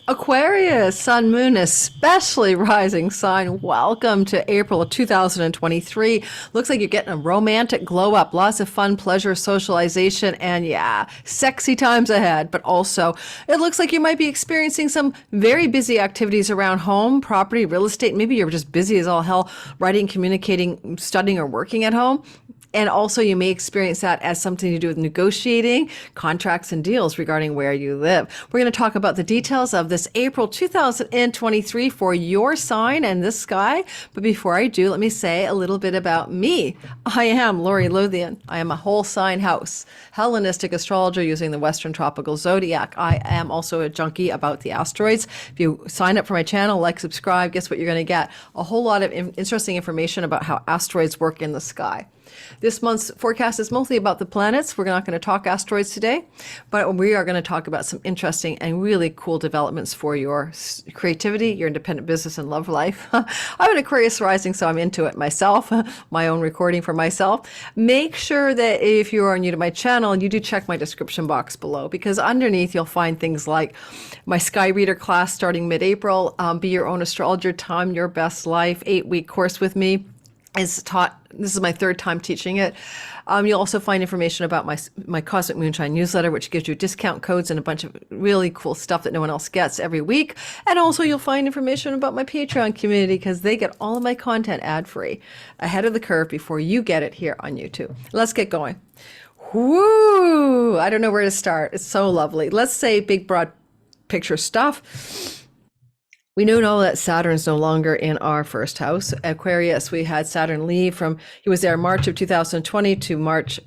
Aquarius, sun, moon, especially rising sign. Welcome to April of 2023. Looks like you're getting a romantic glow up, lots of fun, pleasure, socialization, and yeah, sexy times ahead. But also, it looks like you might be experiencing some very busy activities around home, property, real estate. Maybe you're just busy as all hell, writing, communicating, studying, or working at home. And also, you may experience that as something to do with negotiating contracts and deals regarding where you live. We're going to talk about the details of this April 2023 for your sign and this sky. But before I do, let me say a little bit about me. I am Lori Lothian. I am a whole sign house, Hellenistic astrologer using the Western tropical zodiac. I am also a junkie about the asteroids. If you sign up for my channel, like, subscribe, guess what you're going to get? A whole lot of interesting information about how asteroids work in the sky. This month's forecast is mostly about the planets. We're not going to talk asteroids today, but we are going to talk about some interesting and really cool developments for your creativity, your independent business and love life. I'm an Aquarius rising, so I'm into it myself, my own recording for myself. Make sure that if you are new to my channel, you do check my description box below, because underneath you'll find things like my Sky Reader class starting mid-April, Be Your Own Astrologer, Time Your Best Life, 8-week course with me. Is taught. This is my third time teaching it. You'll also find information about my Cosmic Moonshine newsletter, which gives you discount codes and a bunch of really cool stuff that no one else gets every week. And also you'll find information about my Patreon community, because they get all of my content ad-free, ahead of the curve, before you get it here on YouTube. Let's get going. Woo! I don't know where to start. It's so lovely. Let's say big, broad picture stuff. We know that Saturn's no longer in our first house. Aquarius, we had Saturn leave he was there March of 2020 to March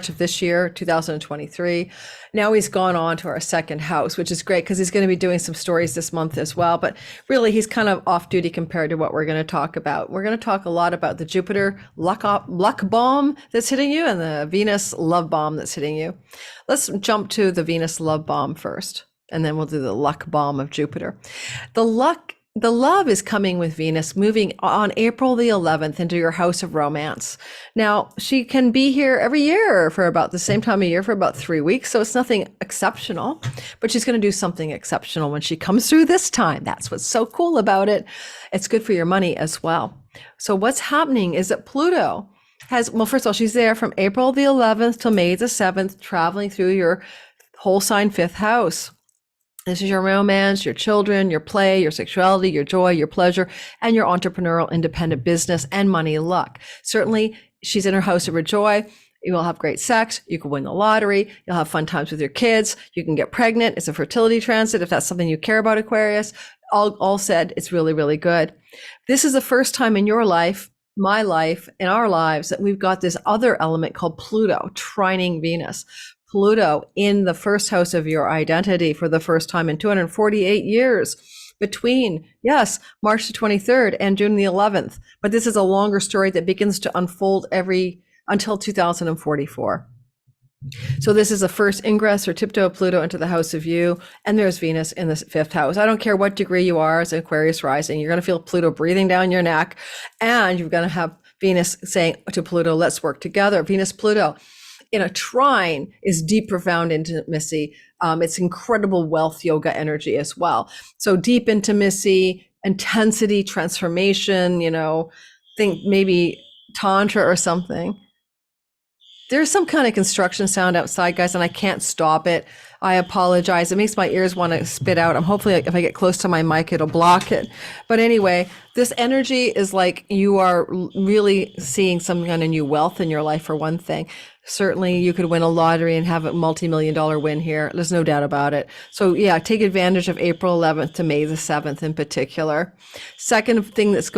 of this year, 2023. Now he's gone on to our second house, which is great because he's going to be doing some stories this month as well. But really, he's kind of off duty compared to what we're going to talk about. We're going to talk a lot about the Jupiter luck bomb that's hitting you and the Venus love bomb that's hitting you. Let's jump to the Venus love bomb first, and then we'll do the luck bomb of Jupiter. The love is coming with Venus moving on April the 11th into your house of romance. Now, she can be here every year for about the same time of year for about 3 weeks, so it's nothing exceptional, but she's going to do something exceptional when she comes through this time. That's what's so cool about it. It's good for your money as well. So what's happening is that Pluto well, first of all, she's there from April the 11th till May the 7th, traveling through your whole sign fifth house. This is your romance, your children, your play, your sexuality, your joy, your pleasure, and your entrepreneurial independent business and money luck. Certainly, she's in her house of joy. You will have great sex. You can win the lottery. You'll have fun times with your kids. You can get pregnant. It's a fertility transit if that's something you care about, Aquarius. All said, it's really, really good. This is the first time in your life, my life, in our lives, that we've got this other element called Pluto trining Venus. Pluto in the first house of your identity for the first time in 248 years between, yes, March the 23rd and June the 11th. But this is a longer story that begins to unfold until 2044. So this is the first ingress or tiptoe of Pluto into the house of you, and there's Venus in the fifth house. I don't care what degree you are as Aquarius rising, you're going to feel Pluto breathing down your neck, and you're going to have Venus saying to Pluto, let's work together. Venus-Pluto in a trine is deep, profound intimacy. It's incredible wealth yoga energy as well. So deep intimacy, intensity, transformation, think maybe Tantra or something. There's some kind of construction sound outside, guys, and I can't stop it. I apologize. It makes my ears want to spit out. Hopefully if I get close to my mic, it'll block it. But anyway, this energy is like you are really seeing some kind of new wealth in your life, for one thing. Certainly you could win a lottery and have a multi-million-dollar win here. There's no doubt about it. So yeah, take advantage of April 11th to May the 7th in particular. Second thing that's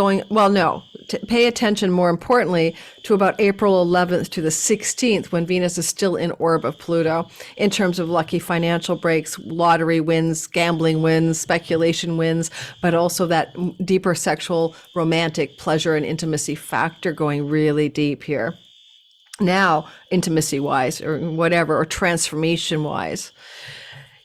pay attention more importantly to about April 11th to the 16th when Venus is still in orb of Pluto in terms of lucky financial breaks, lottery wins, gambling wins, speculation wins, but also that deeper sexual, romantic pleasure and intimacy factor going really deep here. Now, intimacy wise or whatever, or transformation wise,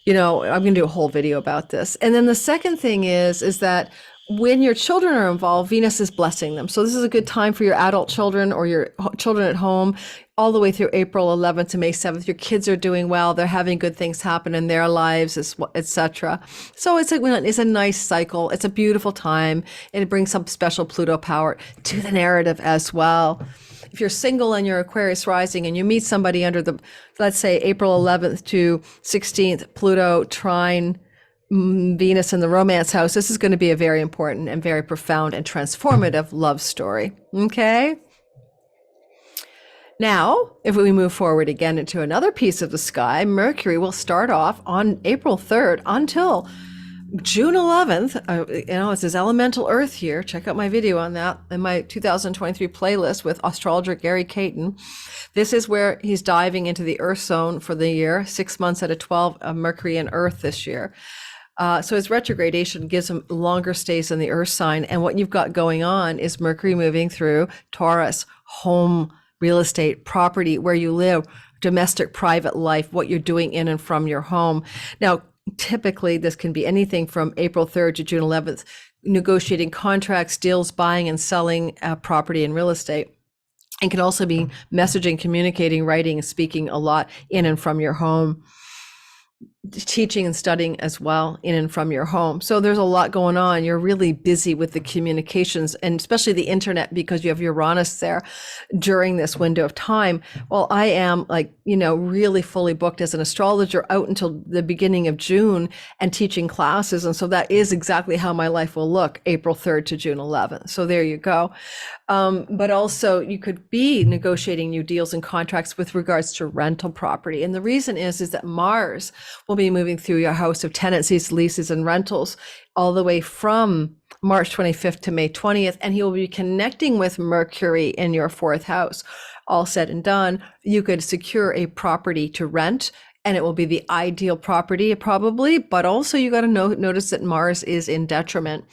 I'm going to do a whole video about this. And then the second thing is that when your children are involved, Venus is blessing them. So this is a good time for your adult children or your children at home. all the way through April 11th to May 7th. Your kids are doing well. They're having good things happen in their lives, etc. So it's a nice cycle. It's a beautiful time, and it brings some special Pluto power to the narrative as well. If you're single and you're Aquarius rising and you meet somebody under the, let's say, April 11th to 16th, Pluto trine Venus in the romance house, this is going to be a very important and very profound and transformative love story. Okay? Now, if we move forward again into another piece of the sky, Mercury will start off on April 3rd until June 11th. It's his elemental Earth here. Check out my video on that in my 2023 playlist with astrologer Gary Caton. This is where he's diving into the Earth zone for the year, 6 months out of 12 of Mercury and Earth this year. So his retrogradation gives him longer stays in the Earth sign. And what you've got going on is Mercury moving through Taurus, home, real estate, property, where you live, domestic, private life, what you're doing in and from your home. Now, typically, this can be anything from April 3rd to June 11th, negotiating contracts, deals, buying and selling property and real estate. And can also be messaging, communicating, writing, speaking a lot in and from your home. Teaching and studying as well in and from your home. So there's a lot going on. You're really busy with the communications and especially the internet because you have Uranus there during this window of time. Well, I am really fully booked as an astrologer out until the beginning of June and teaching classes. And so that is exactly how my life will look April 3rd to June 11th. So there you go. But also you could be negotiating new deals and contracts with regards to rental property. And the reason is that Mars will be moving through your house of tenancies, leases, and rentals all the way from March 25th to May 20th. And he will be connecting with Mercury in your fourth house. All said and done, you could secure a property to rent, and it will be the ideal property probably, but also you got to notice that Mars is in detriment.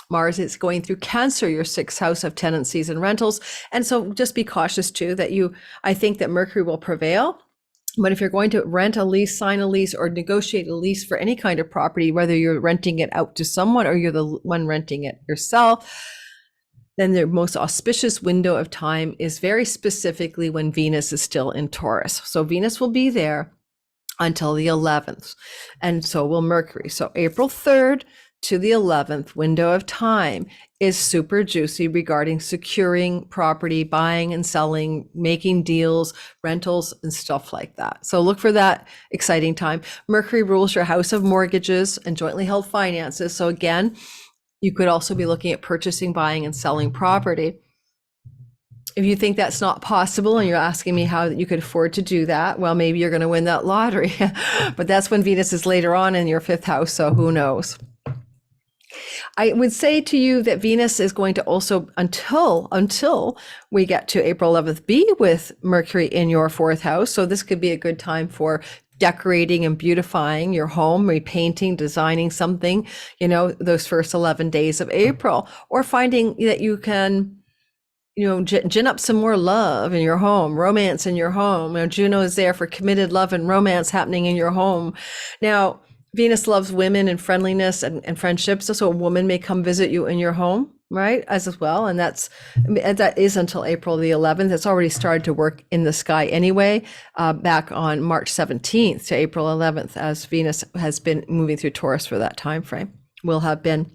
Mars is going through Cancer, your sixth house of tenancies and rentals. And so just be cautious too that I think that Mercury will prevail. But if you're going to rent a lease, sign a lease, or negotiate a lease for any kind of property, whether you're renting it out to someone or you're the one renting it yourself, then the most auspicious window of time is very specifically when Venus is still in Taurus. So Venus will be there until the 11th, and so will Mercury. So April 3rd to the 11th window of time is super juicy regarding securing property, buying and selling, making deals, rentals, and stuff like that. So look for that exciting time. Mercury rules your house of mortgages and jointly held finances. So again, you could also be looking at purchasing, buying, and selling property. If you think that's not possible and you're asking me how you could afford to do that, well, maybe you're going to win that lottery. But that's when Venus is later on in your fifth house, so who knows? I would say to you that Venus is going to also, until we get to April 11th, be with Mercury in your fourth house. So this could be a good time for decorating and beautifying your home, repainting, designing something, those first 11 days of April, or finding that you can gin up some more love in your home, romance in your home. Juno is there for committed love and romance happening in your home. Now, Venus loves women and friendliness and friendships. So a woman may come visit you in your home, right? As well. And that is until April the 11th. It's already started to work in the sky anyway, back on March 17th to April 11th, as Venus has been moving through Taurus for that time frame, will have been.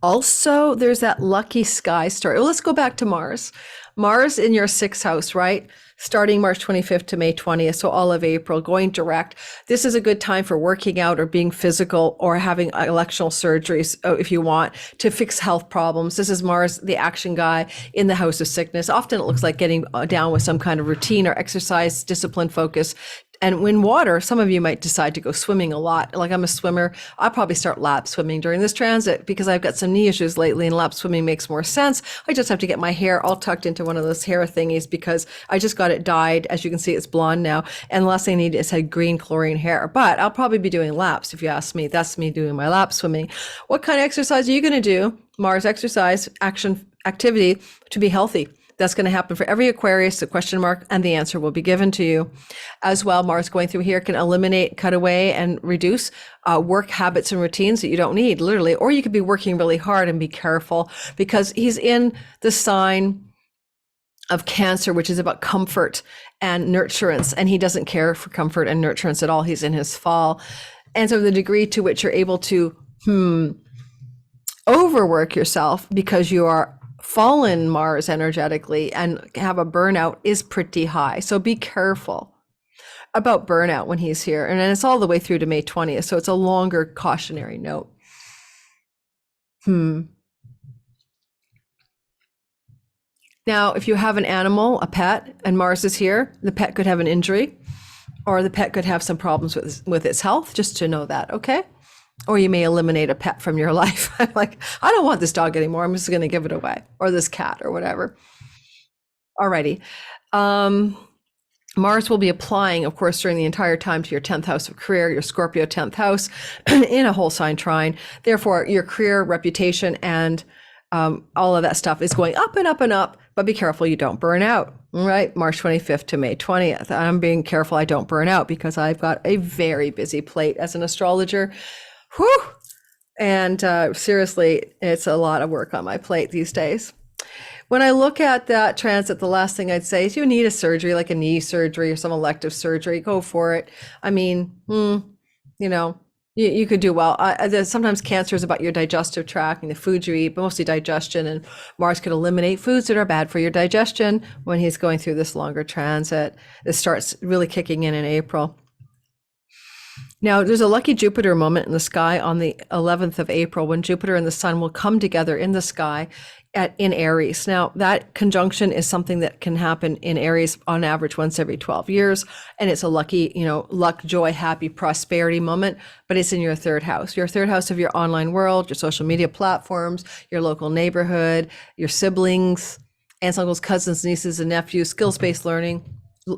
Also, there's that lucky sky story. Well, let's go back to Mars. Mars in your sixth house, right? Starting March 25th to May 20th, so all of April, going direct. This is a good time for working out or being physical or having electional surgeries if you want to fix health problems. This is Mars, the action guy in the house of sickness. Often it looks like getting down with some kind of routine or exercise, discipline, focus. And when water, some of you might decide to go swimming a lot. Like I'm a swimmer. I'll probably start lap swimming during this transit because I've got some knee issues lately and lap swimming makes more sense. I just have to get my hair all tucked into one of those hair thingies because I just got it dyed. As you can see, it's blonde now. And the last thing I need is had green chlorine hair. But I'll probably be doing laps if you ask me. That's me doing my lap swimming. What kind of exercise are you going to do? Mars exercise, action, activity to be healthy. That's going to happen for every Aquarius, the question mark, and the answer will be given to you. As well, Mars going through here can eliminate, cut away, and reduce work habits and routines that you don't need, literally. Or you could be working really hard and be careful because he's in the sign of Cancer, which is about comfort and nurturance. And he doesn't care for comfort and nurturance at all. He's in his fall. And so the degree to which you're able to overwork yourself because you are fallen Mars energetically and have a burnout is pretty high. So be careful about burnout when he's here. And then it's all the way through to May 20th. So it's a longer cautionary note. Now, if you have an animal, a pet, and Mars is here, the pet could have an injury or the pet could have some problems with its health, just to know that, okay? Or you may eliminate a pet from your life. I'm like, I don't want this dog anymore. I'm just going to give it away, or this cat or whatever. Alrighty. Mars will be applying, of course, during the entire time to your 10th house of career, your Scorpio 10th house in a whole sign trine. Therefore, your career, reputation, and all of that stuff is going up and up and up, but be careful you don't burn out, right? March 25th to May 20th. I'm being careful I don't burn out because I've got a very busy plate as an astrologer. Whew! And seriously, it's a lot of work on my plate these days. When I look at that transit, the last thing I'd say is you need a surgery, like a knee surgery or some elective surgery. Go for it. I mean, you could do well. Sometimes Cancer is about your digestive tract and the food you eat, but mostly digestion. And Mars could eliminate foods that are bad for your digestion when he's going through this longer transit. This starts really kicking in April. Now, there's a lucky Jupiter moment in the sky on the 11th of April when Jupiter and the Sun will come together in the sky in Aries. Now, that conjunction is something that can happen in Aries on average once every 12 years. And it's a lucky, luck, joy, happy, prosperity moment, but it's in your third house of your online world, your social media platforms, your local neighborhood, your siblings, aunts, uncles, cousins, nieces, and nephews, skills-based learning,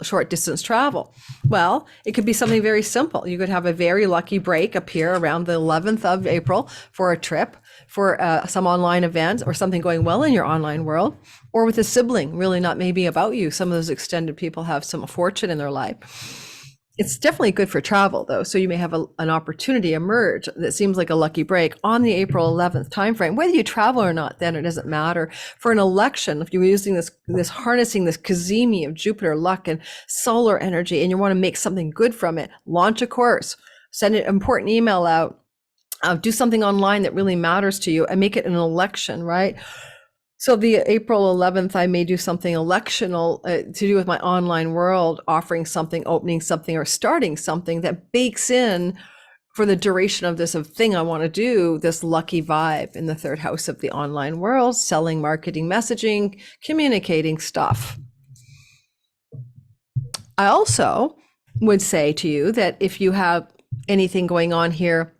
short distance travel. Well, it could be something very simple. You could have a very lucky break appear around the 11th of April for a trip, for some online event or something going well in your online world, or with a sibling, really not maybe about you. Some of those extended people have some fortune in their life. It's definitely good for travel though. So you may have an opportunity emerge that seems like a lucky break on the April 11th timeframe. Whether you travel or not, then it doesn't matter. For an election, if you're using this harnessing this cazimi of Jupiter luck and solar energy, and you want to make something good from it, launch a course, send an important email out, do something online that really matters to you and make it an election, right? So the April 11th, I may do something electional to do with my online world, offering something, opening something, or starting something that bakes in for the duration of this thing I want to do, this lucky vibe in the third house of the online world, selling, marketing, messaging, communicating stuff. I also would say to you that if you have anything going on here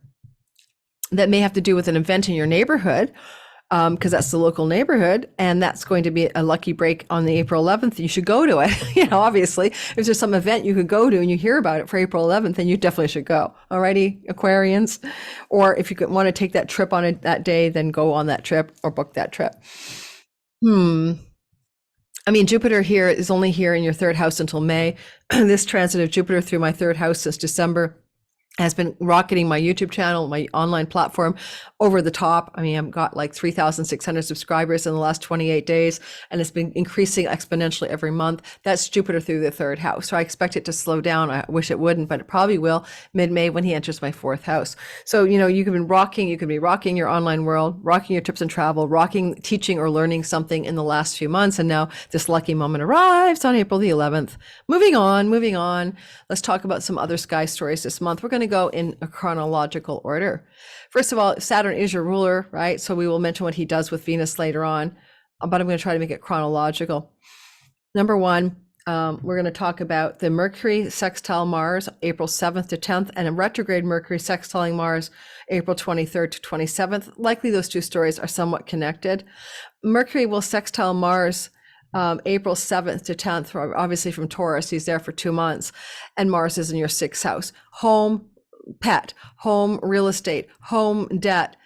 that may have to do with an event in your neighborhood, because that's the local neighborhood, and that's going to be a lucky break on the April 11th, you should go to it. Obviously, if there's some event you could go to and you hear about it for April 11th, then you definitely should go. Alrighty, Aquarians. Or if you want to take that trip on it that day, then go on that trip or book that trip. I mean, Jupiter here is only here in your third house until May. This transit of Jupiter through my third house since December has been rocketing my YouTube channel, my online platform over the top. I mean, I've got like 3,600 subscribers in the last 28 days, and it's been increasing exponentially every month. That's Jupiter through the third house. So I expect it to slow down. I wish it wouldn't, but it probably will mid-May when he enters my fourth house. So, you could be rocking your online world, rocking your trips and travel, rocking teaching or learning something in the last few months. And now this lucky moment arrives on April the 11th. Moving on. Let's talk about some other sky stories this month. We're going to go in a chronological order. First of all, Saturn is your ruler, right? So we will mention what he does with Venus later on, but I'm going to try to make it chronological. Number one, we're going to talk about the Mercury sextile Mars, April 7th to 10th, and a retrograde Mercury sextiling Mars, April 23rd to 27th. Likely those two stories are somewhat connected. Mercury will sextile Mars April 7th to 10th, obviously from Taurus. He's there for 2 months. And Mars is in your sixth house. Home, pet, home, real estate, home, debt,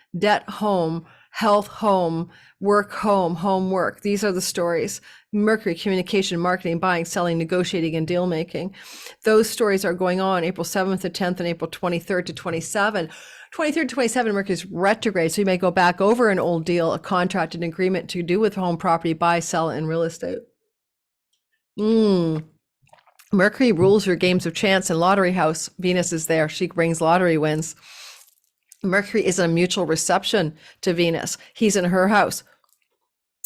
home, health, home, work, home, work. These are the stories. Mercury, communication, marketing, buying, selling, negotiating, and deal making. Those stories are going on April 7th to 10th and April 23rd to 27th. 23rd to 27, Mercury's retrograde, so you may go back over an old deal, a contract, an agreement to do with home property, buy, sell, and real estate. Mm. Mercury rules your games of chance and lottery house. Venus is there. She brings lottery wins. Mercury is in a mutual reception to Venus. He's in her house.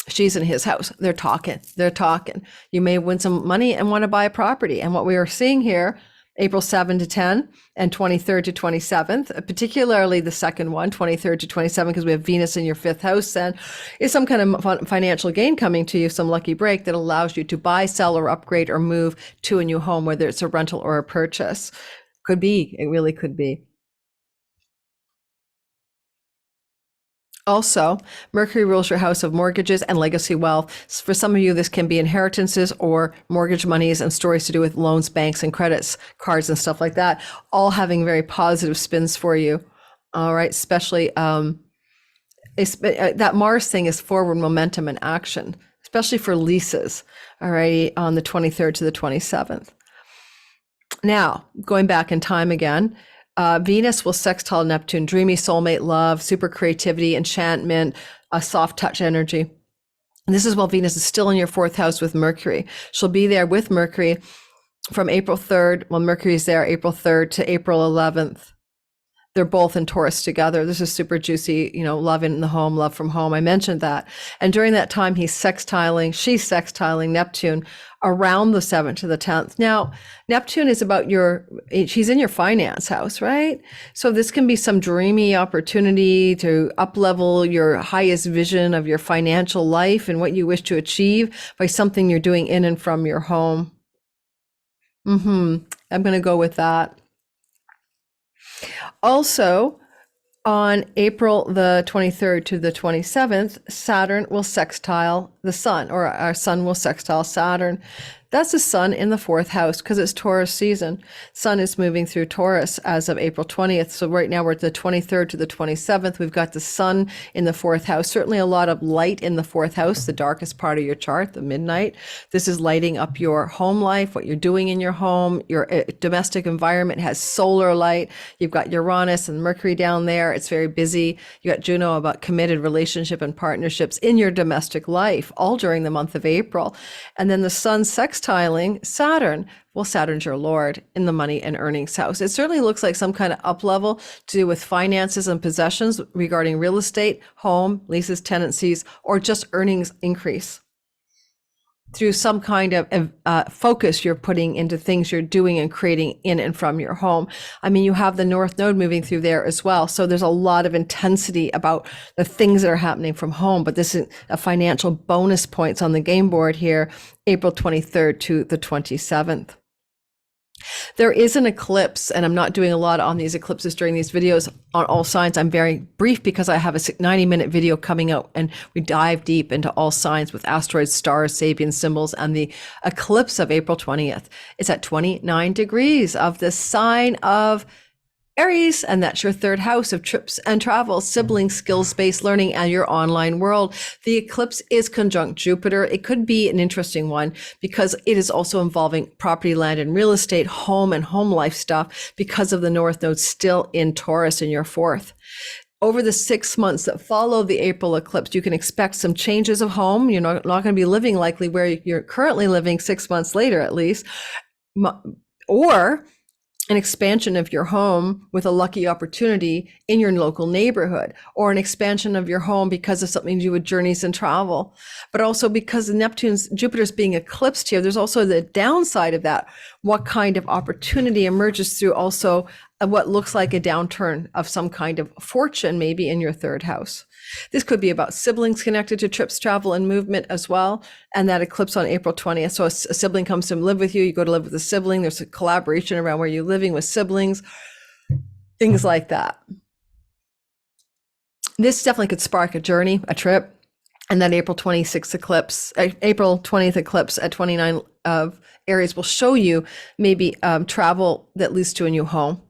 She's in his house. They're talking. They're talking. You may win some money and want to buy a property. And what we are seeing here, April 7 to 10 and 23rd to 27th, particularly the second one, 23rd to 27, because we have Venus in your fifth house, then is some kind of financial gain coming to you, some lucky break that allows you to buy, sell, or upgrade or move to a new home, whether it's a rental or a purchase. Could be. It really could be. Also, Mercury rules your house of mortgages and legacy wealth. For some of you, this can be inheritances or mortgage monies and stories to do with loans, banks, and credits, cards, and stuff like that, all having very positive spins for you. All right, especially that Mars thing is forward momentum and action, especially for leases, all right, on the 23rd to the 27th. Now, going back in time again, Venus will sextile Neptune, dreamy soulmate love, super creativity, enchantment, a soft touch energy. And this is while Venus is still in your fourth house with Mercury. She'll be there with Mercury from April 3rd, well, Mercury's there April 3rd to April 11th. They're both in Taurus together. This is super juicy, love in the home, love from home. I mentioned that. And during that time, she's sextiling Neptune around the 7th to the 10th. Now, Neptune is about she's in your finance house, right? So this can be some dreamy opportunity to up-level your highest vision of your financial life and what you wish to achieve by something you're doing in and from your home. I'm going to go with that. Also, on April the 23rd to the 27th, Saturn will sextile the sun, or our sun will sextile Saturn. That's the sun in the fourth house because it's Taurus season. Sun is moving through Taurus as of April 20th. So right now we're at the 23rd to the 27th. We've got the sun in the fourth house. Certainly a lot of light in the fourth house, the darkest part of your chart, the midnight. This is lighting up your home life, what you're doing in your home. Your domestic environment has solar light. You've got Uranus and Mercury down there. It's very busy. You got Juno about committed relationship and partnerships in your domestic life, all during the month of April. And then the sun sextiling Saturn. Well, Saturn's your Lord in the money and earnings house. It certainly looks like some kind of up level to do with finances and possessions regarding real estate, home, leases, tenancies, or just earnings increase through some kind of focus you're putting into things you're doing and creating in and from your home. I mean, you have the North Node moving through there as well. So there's a lot of intensity about the things that are happening from home. But this is a financial bonus points on the game board here, April 23rd to the 27th. There is an eclipse, and I'm not doing a lot on these eclipses during these videos on all signs. I'm very brief because I have a 90-minute video coming out, and we dive deep into all signs with asteroids, stars, Sabian symbols, and the eclipse of April 20th. It's at 29 degrees of the sign of Aries, and that's your third house of trips and travel, siblings, skills-based learning, and your online world. The eclipse is conjunct Jupiter. It could be an interesting one because it is also involving property, land, and real estate, home and home life stuff because of the North Node still in Taurus in your fourth. Over the 6 months that follow the April eclipse, you can expect some changes of home. You're not going to be living likely where you're currently living 6 months later, at least, or an expansion of your home with a lucky opportunity in your local neighborhood, or an expansion of your home because of something to do with journeys and travel. But also because Jupiter's being eclipsed here, there's also the downside of that. What kind of opportunity emerges through also what looks like a downturn of some kind of fortune, maybe in your third house. This could be about siblings connected to trips, travel, and movement as well. And that eclipse on April 20th. So a sibling comes to live with you, you go to live with a sibling, there's a collaboration around where you're living with siblings, things like that. This definitely could spark a journey, a trip. And that April 20th eclipse at 29 of Aries will show you maybe travel that leads to a new home.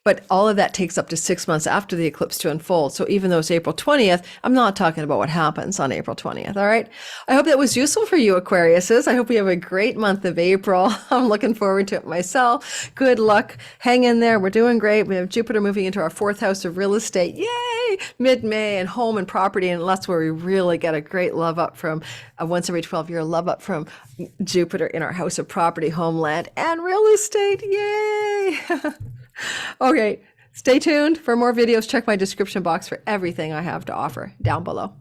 But all of that takes up to 6 months after the eclipse to unfold. So even though it's April 20th, I'm not talking about what happens on April 20th. All right. I hope that was useful for you, Aquariuses. I hope we have a great month of April. I'm looking forward to it myself. Good luck. Hang in there. We're doing great. We have Jupiter moving into our fourth house of real estate. Yay! yay, mid-May, and home and property, and that's where we really get a great love up from a once every 12-year love up from Jupiter in our house of property, homeland, and real estate. Yay! Okay, stay tuned for more videos. Check my description box for everything I have to offer down below.